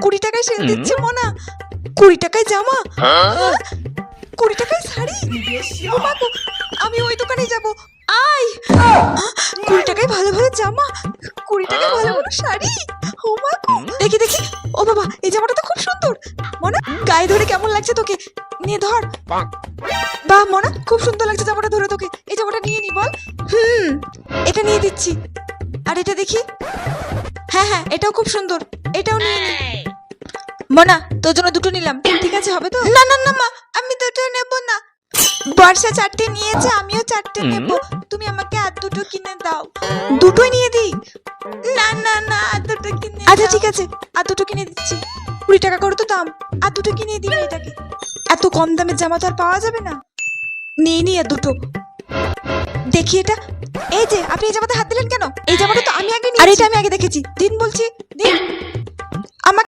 20 টাকায় সেল দিচ্ছে মনা। 20 টাকায় জামা, 20 টাকায় শাড়ি। ও মা গো, আমি ওই দোকানে যাব। আয়, 20 টাকায় ভালো ভালো জামা, 20 টাকায় ভালো ভালো শাড়ি। ও মা গো, দেখি দেখি। ও বাবা, এই জামাটা তো খুব সুন্দর। মনা, গায়ে ধরে কেমন লাগছে তোকে? নিয়ে ধর। বাহ মনা, খুব সুন্দর লাগছে জামাটা ধরে তোকে। এই জামাটা নিয়ে নি বল। এটা নিয়ে দিচ্ছি। আর এটা দেখি। হ্যাঁ হ্যাঁ, এটাও খুব সুন্দর, এটাও নিয়ে নি। মনা, তোর জন্য দুটো নিলাম, ঠিক আছে হবে তো? না না না মা, আমি দুটো নেব না। বর্ষা 4টে নিয়েছে, আমিও 4টে নেব। তুমি আমাকে আর দুটো কিনে দাও। দুটোই নিয়ে দিই? না না না, আর দুটো কিনে। আচ্ছা ঠিক আছে, আর দুটো কিনে দিচ্ছি। 20 টাকা করে তো দাম, আর দুটো কিনে দিই এটাকে। এত কম দামের জামা তো আর পাওয়া যাবে না। নিয়ে নি আর দুটো। দেখি এটা। এই যে, আপনি এই জামাতে হাত দিলেন কেন? এই জামাটা তো আমি আগে নিয়েছি। আর এটা আমি আগে দেখেছি। দিন বলছি, দিন।